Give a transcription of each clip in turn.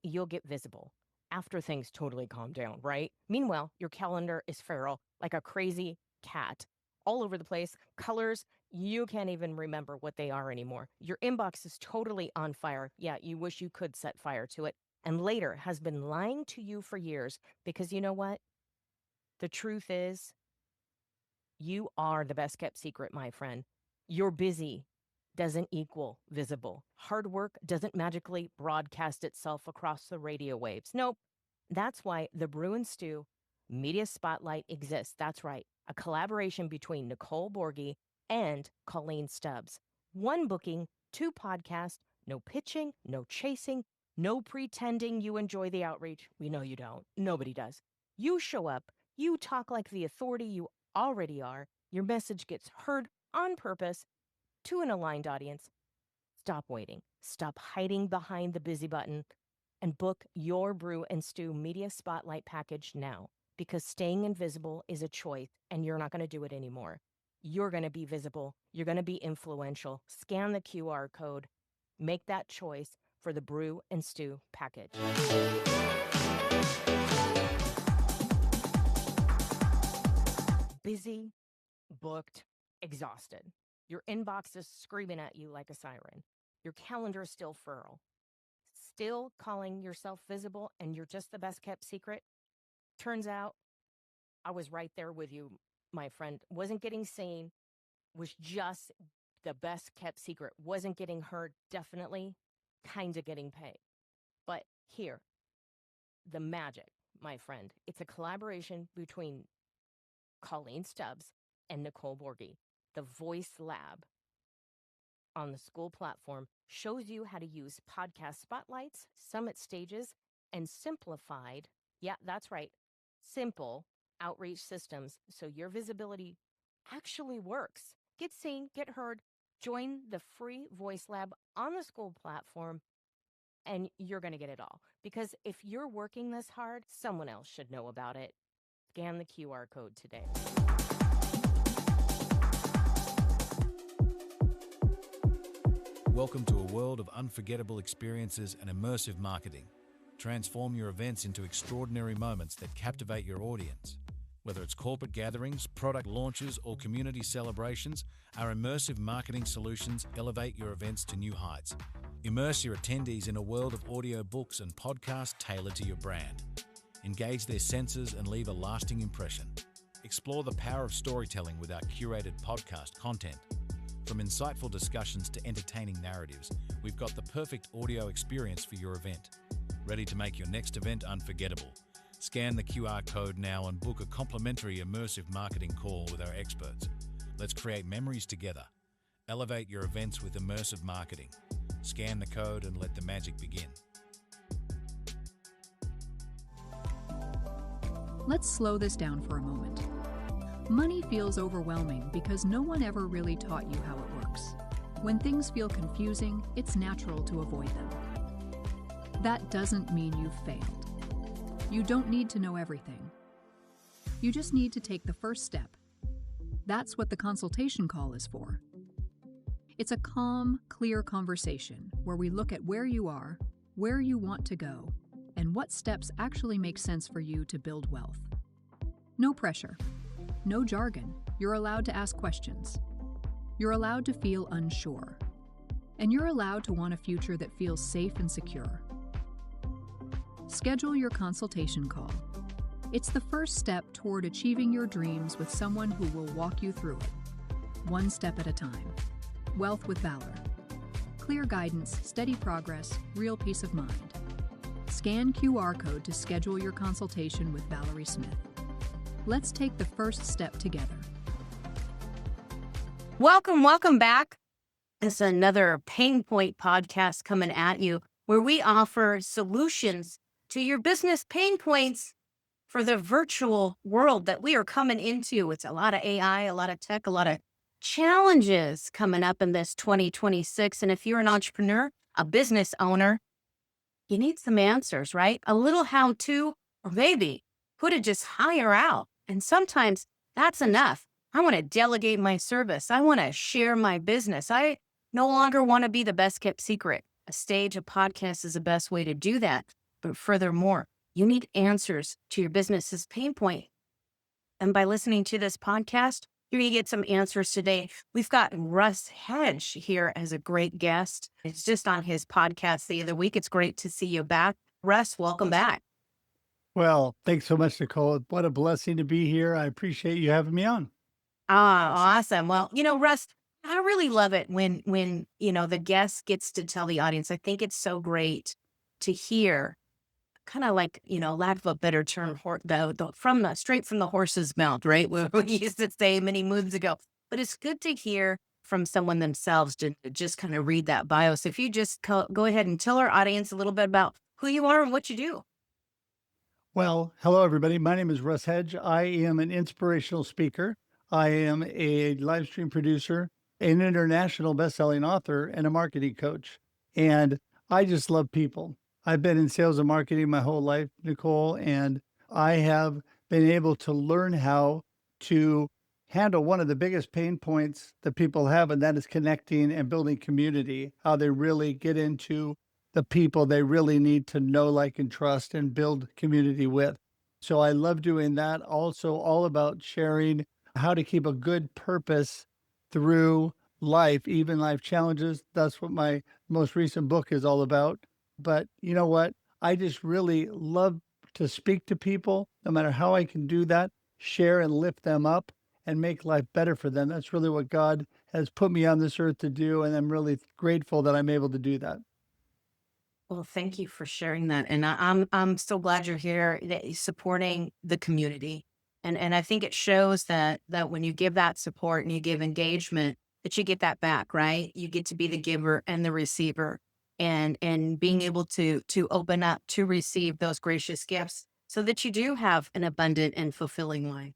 you'll get visible after things totally calm down, right? Meanwhile, your calendar is feral like a crazy cat all over the place. Colors, you can't even remember what they are anymore. Your inbox is totally on fire. Yeah, you wish you could set fire to it. And later has been lying to you for years because you know what? The truth is, you are the best kept secret, my friend. You're busy doesn't equal visible. Hard work doesn't magically broadcast itself across the radio waves. Nope. That's why the Brew and Stew Media Spotlight exists. That's right. A collaboration between Nicole Borgie and Colleen Stubbs. One booking, two podcasts, no pitching, no chasing, no pretending you enjoy the outreach. We know you don't. Nobody does. You show up, you talk like the authority you already are. Your message gets heard on purpose to an aligned audience. Stop waiting. Stop hiding behind the busy button and book your Brew and Stew Media Spotlight package now because staying invisible is a choice and you're not going to do it anymore. You're going to be visible. You're going to be influential. Scan the QR code. Make that choice for the Brew and Stew package. Busy, booked, exhausted. Your inbox is screaming at you like a siren. Your calendar is still feral. Still calling yourself visible and you're just the best kept secret? Turns out I was right there with you, my friend. Wasn't getting seen, was just the best kept secret. Wasn't getting heard, definitely, kind of getting paid. But here, the magic, my friend. It's a collaboration between Colleen Stubbs and Nicole Borgie. The Voice Lab on the school platform shows you how to use podcast spotlights, summit stages, and simplified, yeah, that's right, simple outreach systems so your visibility actually works. Get seen, get heard, join the free Voice Lab on the school platform, and you're going to get it all. Because if you're working this hard, someone else should know about it. Scan the QR code today. Welcome to a world of unforgettable experiences and immersive marketing. Transform your events into extraordinary moments that captivate your audience. Whether it's corporate gatherings, product launches, or community celebrations, our immersive marketing solutions elevate your events to new heights. Immerse your attendees in a world of audio books and podcasts tailored to your brand. Engage their senses and leave a lasting impression. Explore the power of storytelling with our curated podcast content. From insightful discussions to entertaining narratives, we've got the perfect audio experience for your event. Ready to make your next event unforgettable? Scan the QR code now and book a complimentary immersive marketing call with our experts. Let's create memories together. Elevate your events with immersive marketing. Scan the code and let the magic begin. Let's slow this down for a moment. Money feels overwhelming because no one ever really taught you how it works. When things feel confusing, it's natural to avoid them. That doesn't mean you've failed. You don't need to know everything. You just need to take the first step. That's what the consultation call is for. It's a calm, clear conversation where we look at where you are, where you want to go, and what steps actually make sense for you to build wealth. No pressure. No jargon. You're allowed to ask questions. You're allowed to feel unsure. And you're allowed to want a future that feels safe and secure. Schedule your consultation call. It's the first step toward achieving your dreams with someone who will walk you through it, one step at a time. Wealth with Valor. Clear guidance, steady progress, real peace of mind. Scan QR code to schedule your consultation with Valerie Smith. Let's take the first step together. Welcome back. It's another Pain Point podcast coming at you where we offer solutions to your business pain points for the virtual world that we are coming into. It's a lot of AI, a lot of tech, a lot of challenges coming up in this 2026. And if you're an entrepreneur, a business owner, you need some answers, right? A little how-to, or maybe who to just hire out. And sometimes that's enough. I want to delegate my service. I want to share my business. I no longer want to be the best kept secret. A stage, a podcast is the best way to do that. But furthermore, you need answers to your business's pain point. And by listening to this podcast, you're going to get some answers today. We've got Russ Hedge here as a great guest. It's just on his podcast the other week. It's great to see you back. Russ, welcome back. Well, thanks so much, Nicole. What a blessing to be here. I appreciate you having me on. Ah, awesome. Well, Russ, I really love it when the guest gets to tell the audience. I think it's so great to hear, kind of like, lack of a better term, straight from the horse's mouth, right? What we used to say many moons ago. But it's good to hear from someone themselves to just kind of read that bio. So if you just go ahead and tell our audience a little bit about who you are and what you do. Well, hello, everybody. My name is Russ Hedge. I am an inspirational speaker. I am a live stream producer, an international best-selling author, and a marketing coach. And I just love people. I've been in sales and marketing my whole life, Nicole, and I have been able to learn how to handle one of the biggest pain points that people have, and that is connecting and building community, how they really get into the people they really need to know, like, and trust and build community with. So I love doing that. Also, all about sharing how to keep a good purpose through life, even life challenges. That's what my most recent book is all about. But you know what? I just really love to speak to people, no matter how I can do that, share and lift them up and make life better for them. That's really what God has put me on this earth to do. And I'm really grateful that I'm able to do that. Well, thank you for sharing that, and I'm so glad you're here, that you're supporting the community, and I think it shows that when you give that support and you give engagement, that you get that back, right? You get to be the giver and the receiver, and being able to open up to receive those gracious gifts, so that you do have an abundant and fulfilling life.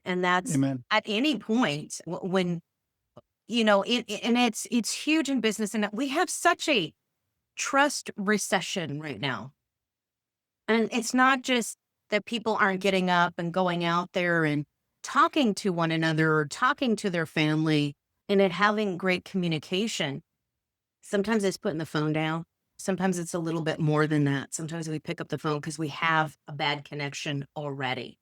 And that's Amen. at any point when and it's huge in business, and we have such a trust recession right now. And it's not just that people aren't getting up and going out there and talking to one another or talking to their family and it having great communication. Sometimes it's putting the phone down. Sometimes it's a little bit more than that. Sometimes we pick up the phone because we have a bad connection already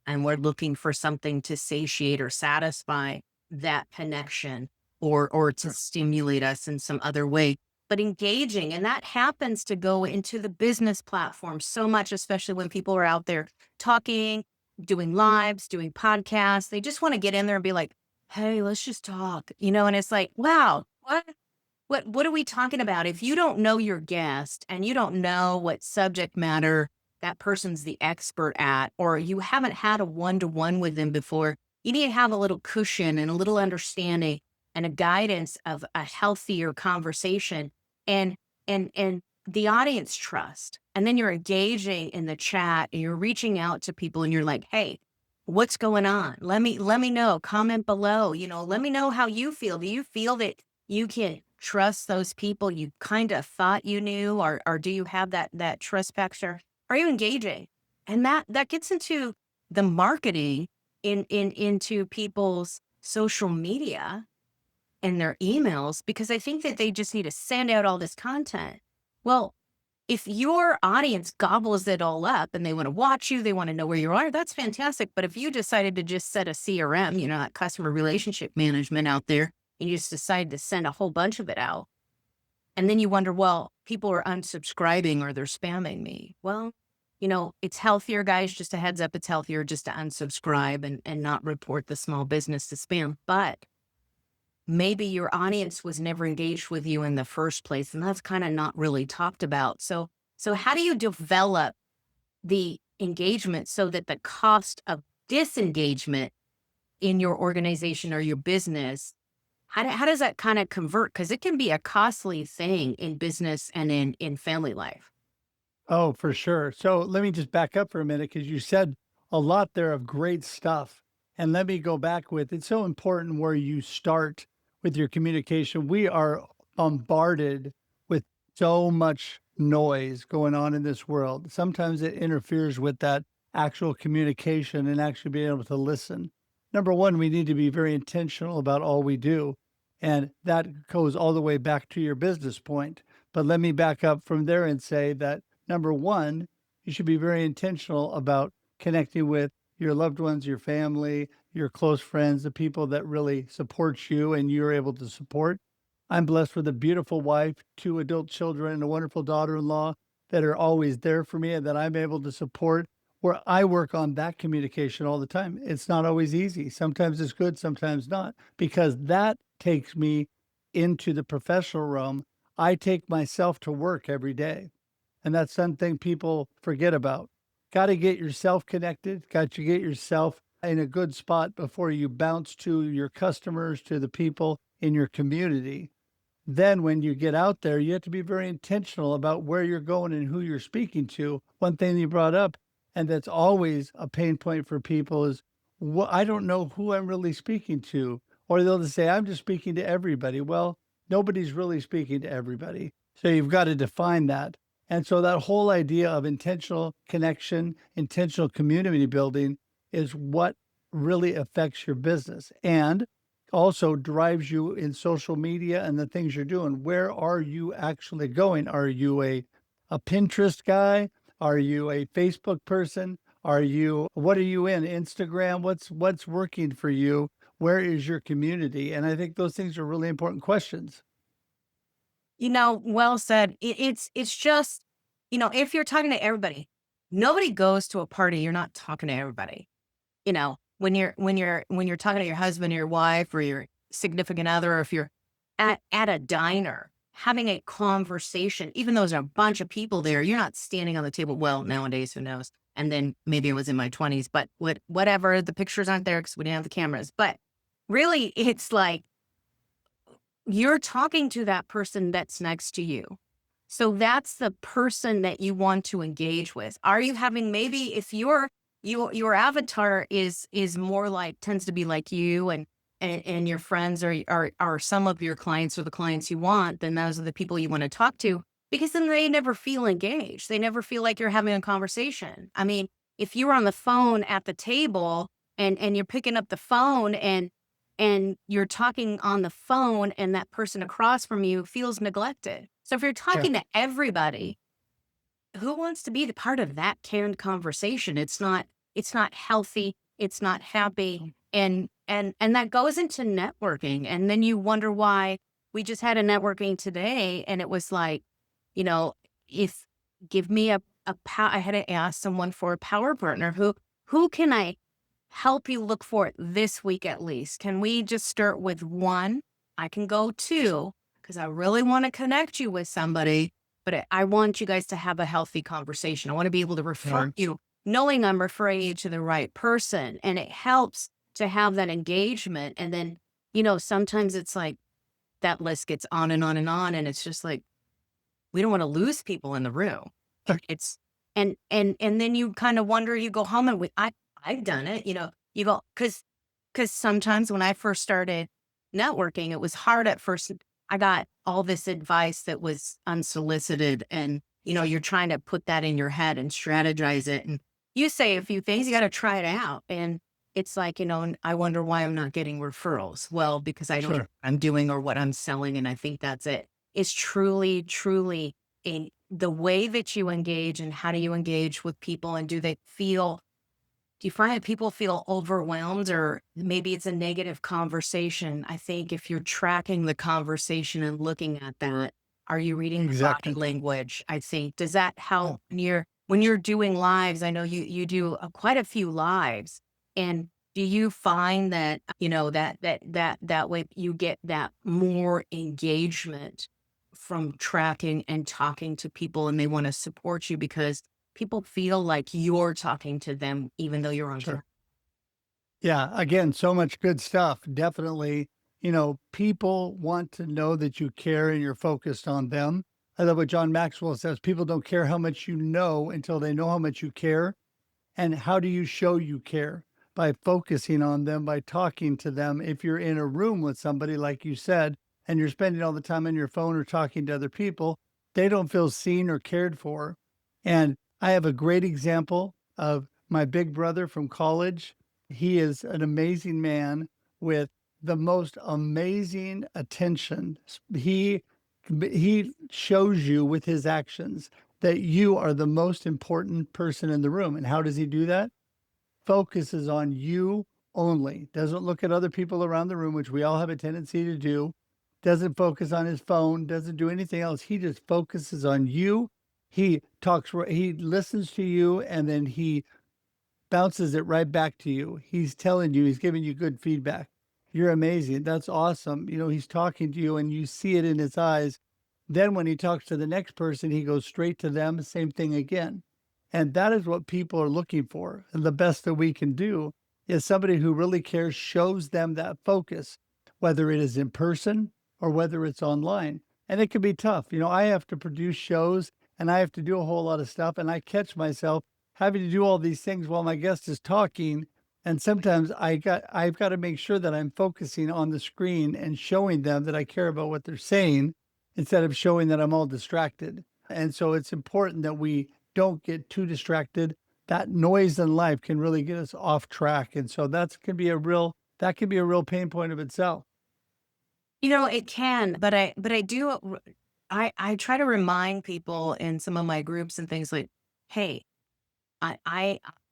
and we're looking for something to satiate or satisfy that connection or to stimulate us in some other way. But engaging, and that happens to go into the business platform so much, especially when people are out there talking, doing lives, doing podcasts. They just want to get in there and be like, hey, let's just talk, and it's like, wow, what are we talking about? If you don't know your guest and you don't know what subject matter that person's the expert at, or you haven't had a one-to-one with them before, you need to have a little cushion and a little understanding and a guidance of a healthier conversation and the audience trust. And then you're engaging in the chat and you're reaching out to people and you're like, hey, what's going on? Let me know. Comment below. Let me know how you feel. Do you feel that you can trust those people you kind of thought you knew, or do you have that trust factor? Are you engaging? And that gets into the marketing into people's social media and their emails, because I think that they just need to send out all this content. Well, if your audience gobbles it all up and they want to watch you, they want to know where you are, that's fantastic. But if you decided to just set a CRM, that customer relationship management out there, and you just decide to send a whole bunch of it out, and then you wonder, well, people are unsubscribing or they're spamming me. Well, it's healthier, guys. Just a heads up, it's healthier just to unsubscribe and not report the small business to spam. But maybe your audience was never engaged with you in the first place, and that's kind of not really talked about. So how do you develop the engagement so that the cost of disengagement in your organization or your business, how does that kind of convert? Because it can be a costly thing in business and in family life. Oh, for sure. So let me just back up for a minute because you said a lot there of great stuff. And let me go back with it's so important where you start with your communication. We are bombarded with so much noise going on in this world. Sometimes it interferes with that actual communication and actually being able to listen. Number one, we need to be very intentional about all we do. And that goes all the way back to your business point. But let me back up from there and say that number one, you should be very intentional about connecting with your loved ones, your family, your close friends, the people that really support you and you're able to support. I'm blessed with a beautiful wife, two adult children, and a wonderful daughter in law that are always there for me and that I'm able to support. Where I work on that communication all the time. It's not always easy. Sometimes it's good, sometimes not, because that takes me into the professional realm. I take myself to work every day. And that's something people forget about. Got to get yourself connected, got to get yourself in a good spot before you bounce to your customers, to the people in your community. Then when you get out there, you have to be very intentional about where you're going and who you're speaking to. One thing you brought up, and that's always a pain point for people is, I don't know who I'm really speaking to. Or they'll just say, I'm just speaking to everybody. Well, nobody's really speaking to everybody. So you've got to define that. And so that whole idea of intentional connection, intentional community building is what really affects your business. And also drives you in social media and the things you're doing. Where are you actually going? Are you a Pinterest guy? Are you a Facebook person? What are you in? Instagram? What's working for you? Where is your community? And I think those things are really important questions. Well said. It's just, if you're talking to everybody, nobody goes to a party. You're not talking to everybody. When you're talking to your husband or your wife or your significant other, or if you're at a diner having a conversation, even though there's a bunch of people there, you're not standing on the table. Well, nowadays, who knows? And then maybe it was in my 20s, but whatever. The pictures aren't there because we didn't have the cameras. But really, it's like you're talking to that person that's next to you. So that's the person that you want to engage with. Are you having, maybe if your avatar is more like, tends to be like you, and your friends are some of your clients or the clients you want, then those are the people you want to talk to, because then they never feel engaged. They never feel like you're having a conversation. I mean, if you're on the phone at the table and you're picking up the phone and you're talking on the phone and that person across from you feels neglected. So if you're Yeah. talking to everybody, who wants to be the part of that canned conversation? It's not healthy. It's not happy. And that goes into networking. And then you wonder why. We just had a networking today, and it was like, you know, if give me I had to ask someone for a power partner. Who can I help you look for this week at least? Can we just start with one? I can go two because I really want to connect you with somebody, but I want you guys to have a healthy conversation. I want to be able to refer Right. you, knowing I'm referring you to the right person. And it helps to have that engagement. And then, sometimes it's like that list gets on and on and on. And it's just like, we don't want to lose people in the room. It's, and then you kind of wonder, you go home and I've done it, you go, cause sometimes when I first started networking, it was hard at first. I got all this advice that was unsolicited, and, you're trying to put that in your head and strategize it. And you say a few things, you got to try it out. And it's like, and I wonder why I'm not getting referrals. Well, because I don't know Sure. what I'm doing or what I'm selling. And I think that's it. It's truly, truly in the way that you engage, and how do you engage with people, and do you find that people feel overwhelmed, or maybe it's a negative conversation? I think if you're tracking the conversation and looking at that, are you reading the body Exactly. language? I think, does that Yeah. help when you're doing lives? I know you do quite a few lives. And do you find that, that way you get that more engagement from tracking and talking to people, and they want to support you because people feel like you're talking to them even though you're on camera? Sure. Yeah, again, so much good stuff. Definitely, people want to know that you care and you're focused on them. I love what John Maxwell says, people don't care how much you know until they know how much you care. And how do you show you care? By focusing on them, by talking to them. If you're in a room with somebody, like you said, and you're spending all the time on your phone or talking to other people, they don't feel seen or cared for. And I have a great example of my big brother from college. He is an amazing man with the most amazing attention. He shows you with his actions that you are the most important person in the room. And how does he do that? Focuses on you only. Doesn't look at other people around the room, which we all have a tendency to do. Doesn't focus on his phone, doesn't do anything else. He just focuses on you. He talks, he listens to you, and then he bounces it right back to you. He's telling you, he's giving you good feedback. You're amazing. That's awesome. He's talking to you and you see it in his eyes. Then when he talks to the next person, he goes straight to them, same thing again. And that is what people are looking for. And the best that we can do is somebody who really cares, shows them that focus, whether it is in person or whether it's online. And it can be tough. I have to produce shows and I have to do a whole lot of stuff. And I catch myself having to do all these things while my guest is talking. And sometimes I've got to make sure that I'm focusing on the screen and showing them that I care about what they're saying instead of showing that I'm all distracted. And so it's important that we don't get too distracted. That noise in life can really get us off track. And so that can be a real pain point of itself. It can, but I try to remind people in some of my groups and things like, hey,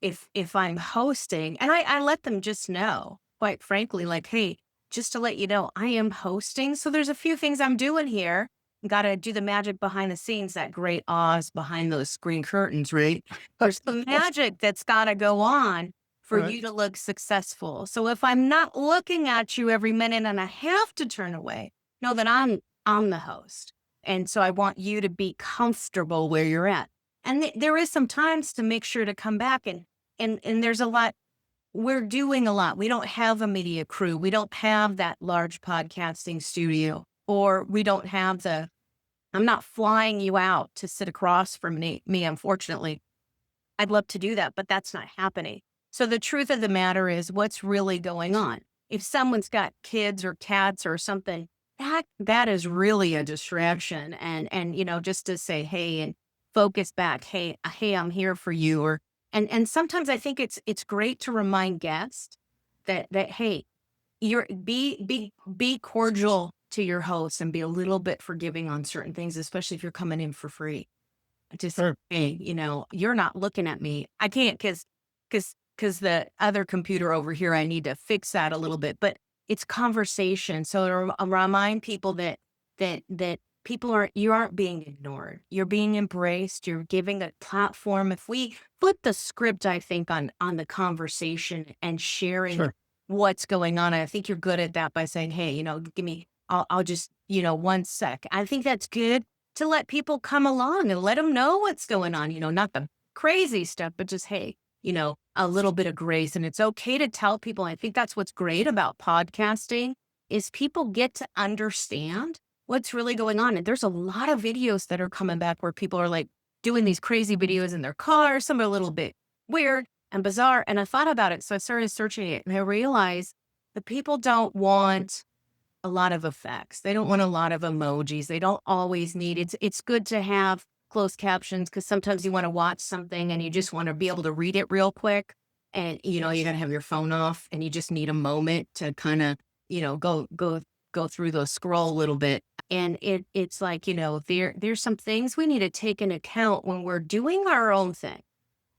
if I'm hosting, and I let them just know, quite frankly, like, hey, just to let you know, I am hosting. So there's a few things I'm doing here. Got to do the magic behind the scenes, that great Oz behind those screen curtains, right? There's the magic that's got to go on for Right. you to look successful. So if I'm not looking at you every minute and I have to turn away, know that I'm the host. And so I want you to be comfortable where you're at. And there is some times to make sure to come back and there's a lot. We're doing a lot. We don't have a media crew. We don't have that large podcasting studio, or we don't have I'm not flying you out to sit across from me, unfortunately. I'd love to do that, but that's not happening. So the truth of the matter is what's really going on. If someone's got kids or cats or something, that is really a distraction. And just to say, hey, and focus back. Hey, I'm here for you. And sometimes I think it's great to remind guests that hey, be cordial to your host and be a little bit forgiving on certain things, especially if you're coming in for free. Just Sure. hey, you're not looking at me. I can't because the other computer over here, I need to fix that a little bit. But it's conversation. So to remind people that people you aren't being ignored. You're being embraced. You're giving a platform. If we flip the script, I think on the conversation and sharing Sure. what's going on, I think you're good at that by saying, hey, give me, I'll just, 1 sec. I think that's good to let people come along and let them know what's going on, not the crazy stuff, but just, hey, a little bit of grace. And it's okay to tell people. I think that's what's great about podcasting is people get to understand what's really going on. And there's a lot of videos that are coming back where people are like doing these crazy videos in their car. Some are a little bit weird and bizarre. And I thought about it. So I started searching it and I realized that people don't want a lot of effects. They don't want a lot of emojis. They don't always need it's good to have closed captions because sometimes you want to watch something and you just want to be able to read it real quick. And you got to have your phone off and you just need a moment to kind of, go through those scroll a little bit. And it's like, there's some things we need to take into account when we're doing our own thing.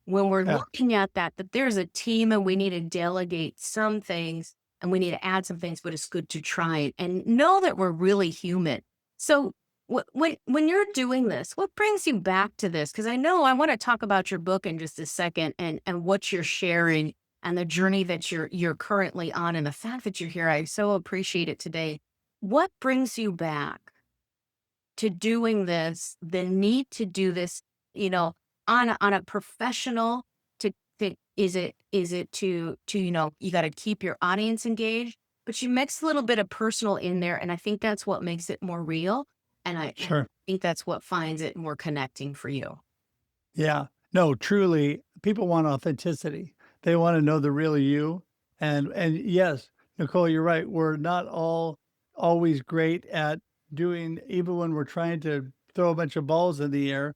When we're Yeah. looking at that there's a team and we need to delegate some things and we need to add some things, but it's good to try it and know that we're really human. So when you're doing this, what brings you back to this? Because I know I want to talk about your book in just a second and what you're sharing and the journey that you're currently on and the fact that you're here. I so appreciate it today. What brings you back to doing this, the need to do this, on a professional is it to, you got to keep your audience engaged, but you mix a little bit of personal in there. And I think that's what makes it more real. And I Sure. think that's what finds it more connecting for you. Yeah. No, truly, people want authenticity. They want to know the real you. And yes, Nicole, you're right. We're not all always great at doing, even when we're trying to throw a bunch of balls in the air,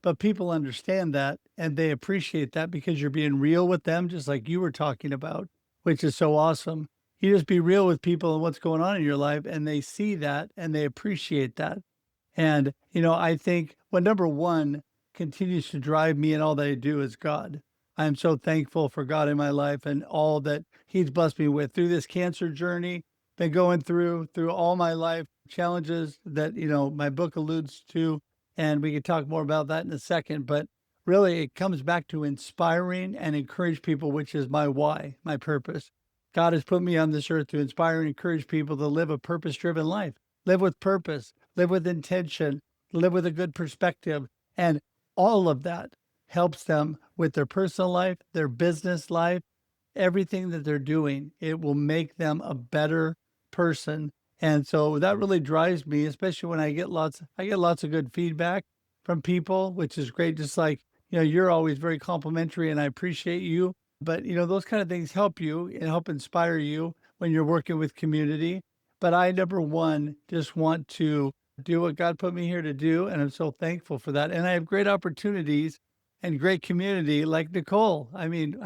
but people understand that and they appreciate that because you're being real with them, just like you were talking about, which is so awesome. You just be real with people and what's going on in your life, and they see that and they appreciate that. And, I think, well, number one, continues to drive me in all that I do is God. I am so thankful for God in my life and all that He's blessed me with through this cancer journey, been going through all my life challenges that, my book alludes to. And we could talk more about that in a second. But really, it comes back to inspiring and encourage people, which is my why, my purpose. God has put me on this earth to inspire and encourage people to live a purpose driven life, live with purpose, live with intention, live with a good perspective. And all of that helps them with their personal life, their business life, everything that they're doing. It will make them a better person. And so that really drives me, especially when I get lots of good feedback from people, which is great. Just like, you're always very complimentary and I appreciate you. But, those kind of things help you and help inspire you when you're working with community. But I, number one, just want to do what God put me here to do. And I'm so thankful for that. And I have great opportunities and great community like Nicole. I mean,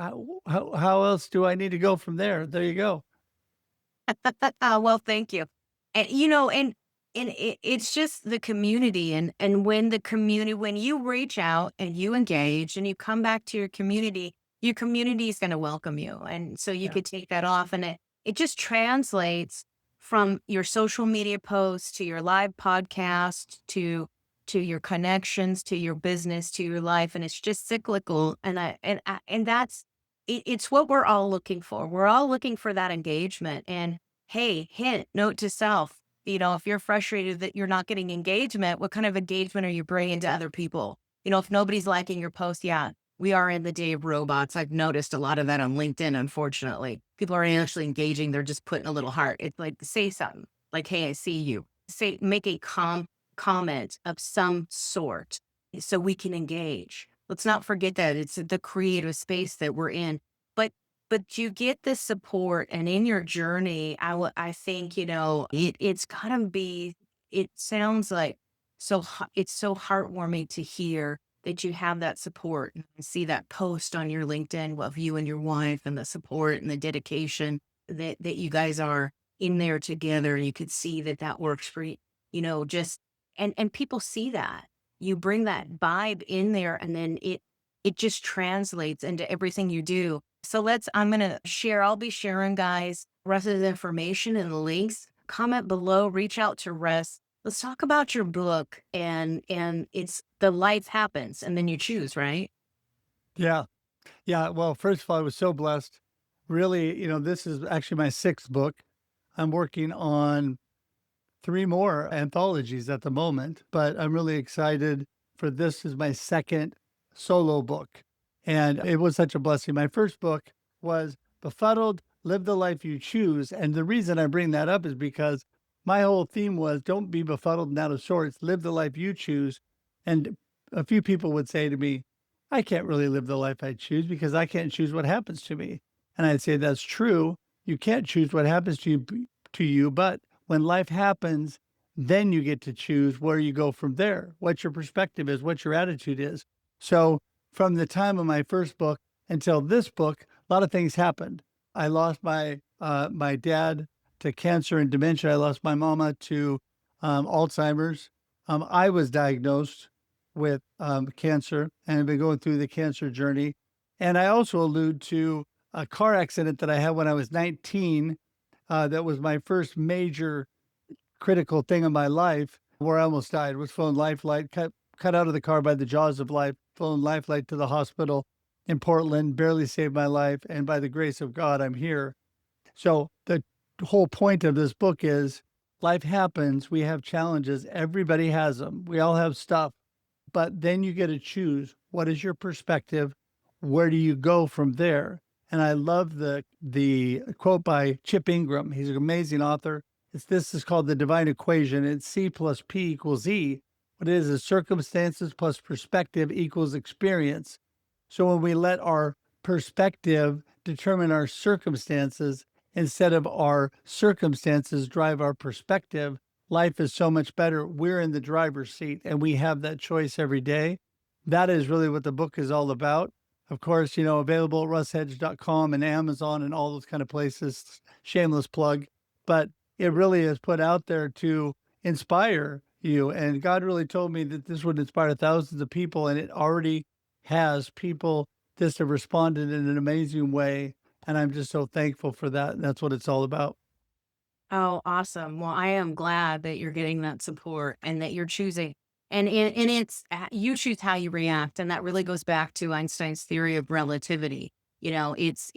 how else do I need to go from there? There you go. Well, thank you. And it's just the community, and when you reach out and you engage and you come back to your community is going to welcome you, and so you Yeah. could take that off, and it just translates from your social media posts to your live podcast to your connections to your business to your life, and it's just cyclical, and that's it's what we're all looking for. We're all looking for that engagement. And hey, hint, note to self, if you're frustrated that you're not getting engagement, what kind of engagement are you bringing to other people? If nobody's liking your post, yeah, we are in the day of robots. I've noticed a lot of that on LinkedIn, unfortunately. People aren't actually engaging. They're just putting a little heart. It's like, say something like, hey, I see you. Make a comment of some sort so we can engage. Let's not forget that it's the creative space that we're in. But you get the support, and in your journey, I think, it's gotta be, it sounds like it's so heartwarming to hear that you have that support and see that post on your LinkedIn of you and your wife and the support and the dedication that you guys are in there together. And you could see that works for you, just, and people see that you bring that vibe in there, and then it just translates into everything you do. So I'll be sharing, guys, Russ's information and the links. Comment below, reach out to Russ. Let's talk about your book, and it's The Life Happens and Then You Choose, right? Yeah. Yeah. Well, first of all, I was so blessed. Really, this is actually my sixth book. I'm working on three more anthologies at the moment, but I'm really excited for this is my second solo book. And it was such a blessing. My first book was Befuddled, Live the Life You Choose. And the reason I bring that up is because my whole theme was don't be befuddled and out of sorts, live the life you choose. And a few people would say to me, I can't really live the life I choose because I can't choose what happens to me. And I'd say that's true. You can't choose what happens to you, but when life happens, then you get to choose where you go from there, what your perspective is, what your attitude is. So from the time of my first book until this book, a lot of things happened. I lost my dad to cancer and dementia. I lost my mama to Alzheimer's. I was diagnosed with cancer and have been going through the cancer journey. And I also allude to a car accident that I had when I was 19. That was my first major critical thing in my life where I almost died. Was flown lifeline, cut out of the car by the jaws of life, flown lifeline to the hospital in Portland, barely saved my life. And by the grace of God, I'm here. So the whole point of this book is life happens. We have challenges. Everybody has them. We all have stuff. But then you get to choose what is your perspective? Where do you go from there? And I love the quote by Chip Ingram. He's an amazing author. This is called the divine equation. It's C plus P equals E. What it is circumstances plus perspective equals experience. So when we let our perspective determine our circumstances instead of our circumstances drive our perspective, life is so much better. We're in the driver's seat and we have that choice every day. That is really what the book is all about. Of course, available at russhedge.com and Amazon and all those kind of places. Shameless plug. But it really is put out there to inspire, you. And God really told me that this would inspire thousands of people, and it already has. People just have responded in an amazing way. And I'm just so thankful for that. And that's what it's all about. Oh, awesome. Well, I am glad that you're getting that support and that you're choosing. And it's you choose how you react, and that really goes back to Einstein's theory of relativity. You know, it's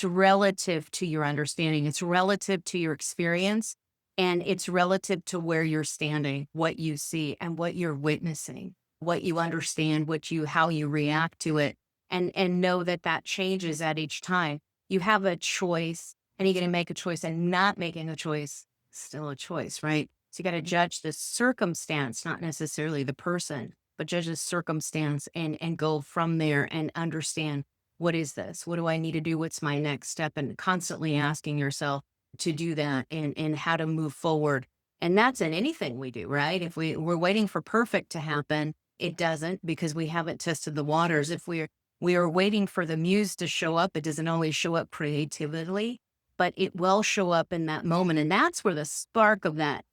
relative to your understanding, it's relative to your experience, and it's relative to where you're standing, what you see, and what you're witnessing, what you understand, what you how you react to it, and know that that changes at each time. You have a choice and you're going to make a choice, and not making a choice, still a choice, right? So you got to judge the circumstance, not necessarily the person, but judge the circumstance and go from there and understand, what is this? What do I need to do? What's my next step? And constantly asking yourself to do that and how to move forward. And that's in anything we do, right? If we're waiting for perfect to happen, it doesn't, because we haven't tested the waters. If we are waiting for the muse to show up, it doesn't always show up creatively, but it will show up in that moment. And that's where the spark of that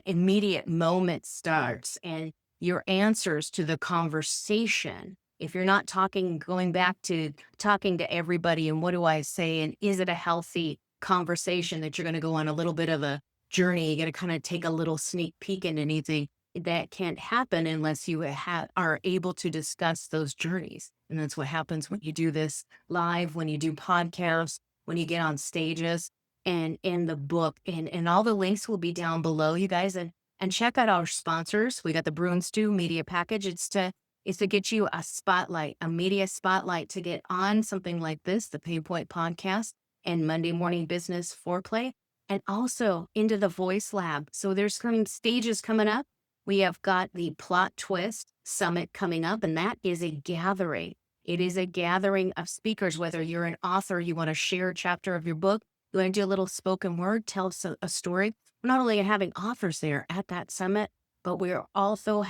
immediate moment starts, and your answers to the conversation. If you're not talking, going back to talking to everybody, and what do I say? And is it a healthy conversation that you're going to go on a little bit of a journey? You got to kind of take a little sneak peek into anything. That can't happen unless you are able to discuss those journeys. And that's what happens when you do this live, when you do podcasts, when you get on stages, and in the book, and all the links will be down below, you guys. And check out our sponsors. We got the Brew and Stew media package. It's to get you a spotlight, a media spotlight, to get on something like this, the Pain Point podcast and Monday Morning Business Foreplay, and also into the Voice Lab. So there's some stages coming up. We have got the Plot Twist Summit coming up, and that is a gathering. It is a gathering of speakers, whether you're an author, you want to share a chapter of your book, you want to do a little spoken word, tell us a story. We're not only having authors there at that summit, but we're also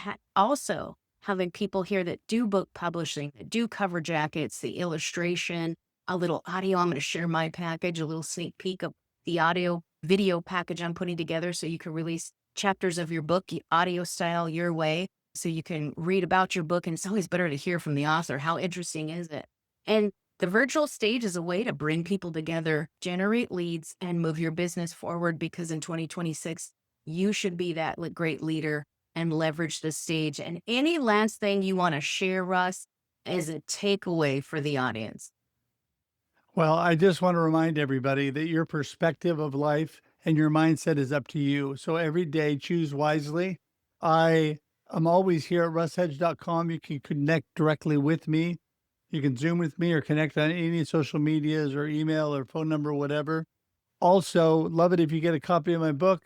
having people here that do book publishing, that do cover jackets, the illustration, a little audio. I'm going to share my package, a little sneak peek of the audio video package I'm putting together, so you can release chapters of your book, audio style, your way, so you can read about your book. And it's always better to hear from the author. How interesting is it? And the virtual stage is a way to bring people together, generate leads, and move your business forward, because in 2026, you should be that great leader and leverage the stage. And any last thing you want to share, Russ, as a takeaway for the audience? Well, I just want to remind everybody that your perspective of life and your mindset is up to you. So every day, choose wisely. I am always here at russhedge.com. You can connect directly with me. You can Zoom with me or connect on any social medias or email or phone number, whatever. Also, love it if you get a copy of my book,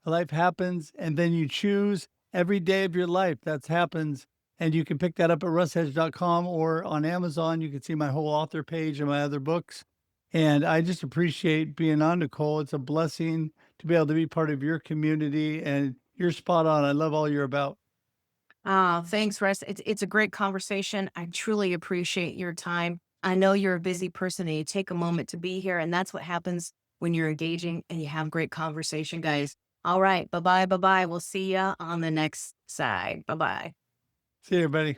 Life Happens, and then you choose every day of your life. That happens. And you can pick that up at russhedge.com or on Amazon. You can see my whole author page and my other books. And I just appreciate being on, Nicole. It's a blessing to be able to be part of your community, and you're spot on. I love all you're about. Thanks, Russ. It's a great conversation. I truly appreciate your time. I know you're a busy person and you take a moment to be here, and that's what happens when you're engaging and you have great conversation, guys. All right. Bye-bye. Bye-bye. We'll see ya on the next side. Bye-bye. See you, everybody.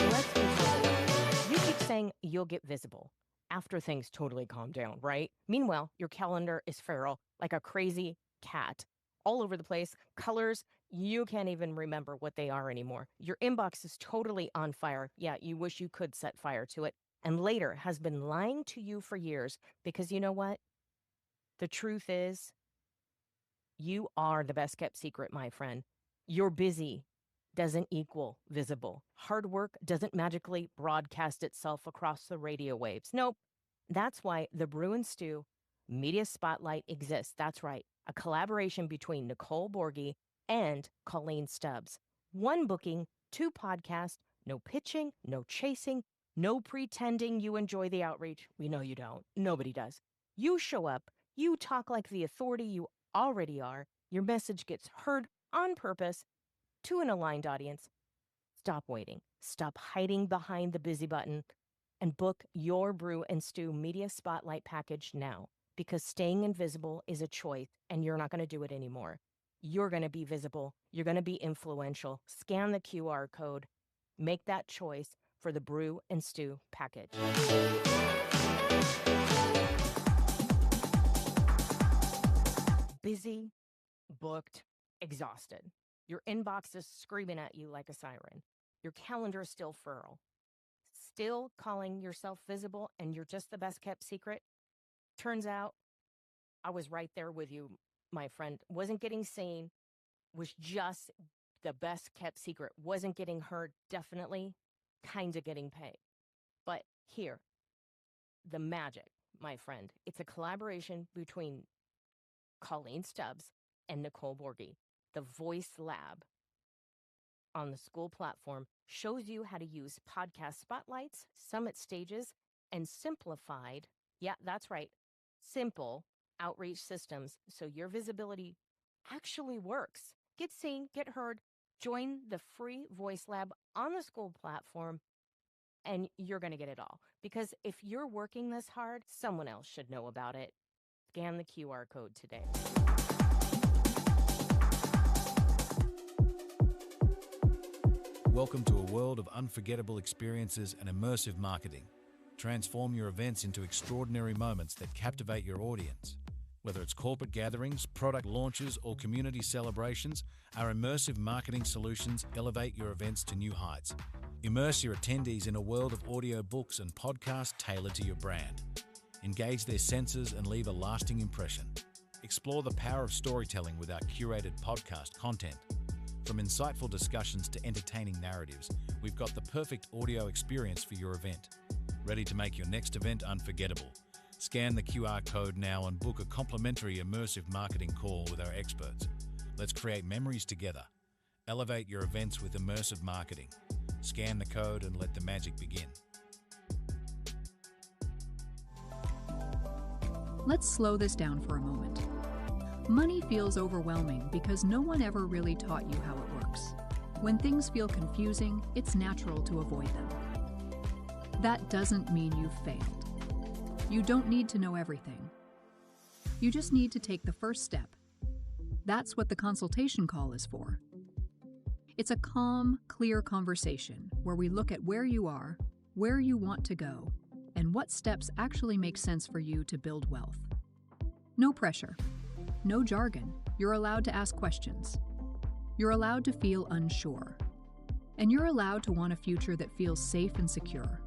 Let's be real. You keep saying you'll get visible after things totally calm down, right? Meanwhile, your calendar is feral, like a crazy cat, all over the place. Colors, you can't even remember what they are anymore. Your inbox is totally on fire. Yeah, you wish you could set fire to it. And later has been lying to you for years, because you know what? The truth is, you are the best kept secret, my friend. You're busy. doesn't equal visible. Hard work doesn't magically broadcast itself across the radio waves. Nope. That's why the Brew and Stew Media Spotlight exists. That's right. A collaboration between Nicole Borghi and Colleen Stubbs. One booking, two podcasts, no pitching, no chasing, no pretending you enjoy the outreach. We know you don't. Nobody does. You show up, you talk like the authority you already are, your message gets heard on purpose to an aligned audience. Stop waiting. Stop hiding behind the busy button and book your Brew and Stew Media Spotlight package now, because staying invisible is a choice and you're not going to do it anymore. You're going to be visible. You're going to be influential. Scan the QR code. Make that choice for the Brew and Stew package. Busy, booked, exhausted. Your inbox is screaming at you like a siren. Your calendar is still full. Still calling yourself visible and you're just the best kept secret? Turns out I was right there with you, my friend. Wasn't getting seen, was just the best kept secret. Wasn't getting heard, definitely, kind of getting paid. But here, the magic, my friend. It's a collaboration between Colleen Stubbs and Nicole Borghi. The Voice Lab on the school platform shows you how to use podcast spotlights, summit stages, and simplified, yeah, that's right, simple outreach systems so your visibility actually works. Get seen, get heard, join the free Voice Lab on the school platform, and you're going to get it all. Because if you're working this hard, someone else should know about it. Scan the QR code today. Welcome to a world of unforgettable experiences and immersive marketing. Transform your events into extraordinary moments that captivate your audience. Whether it's corporate gatherings, product launches, or community celebrations, our immersive marketing solutions elevate your events to new heights. Immerse your attendees in a world of audio books and podcasts tailored to your brand. Engage their senses and leave a lasting impression. Explore the power of storytelling with our curated podcast content. From insightful discussions to entertaining narratives, we've got the perfect audio experience for your event. Ready to make your next event unforgettable? Scan the QR code now and book a complimentary immersive marketing call with our experts. Let's create memories together. Elevate your events with immersive marketing. Scan the code and let the magic begin. Let's slow this down for a moment. Money feels overwhelming because no one ever really taught you how it works. When things feel confusing, it's natural to avoid them. That doesn't mean you've failed. You don't need to know everything. You just need to take the first step. That's what the consultation call is for. It's a calm, clear conversation where we look at where you are, where you want to go, and what steps actually make sense for you to build wealth. No pressure. No jargon. You're allowed to ask questions. You're allowed to feel unsure. And you're allowed to want a future that feels safe and secure.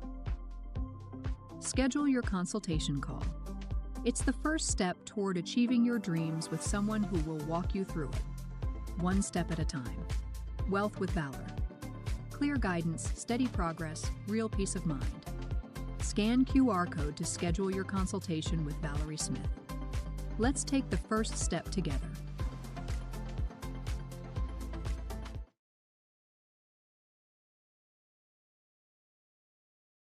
Schedule your consultation call. It's the first step toward achieving your dreams with someone who will walk you through it, one step at a time. Wealth with Valor. Clear guidance, steady progress, real peace of mind. Scan QR code to schedule your consultation with Valerie Smith. Let's take the first step together.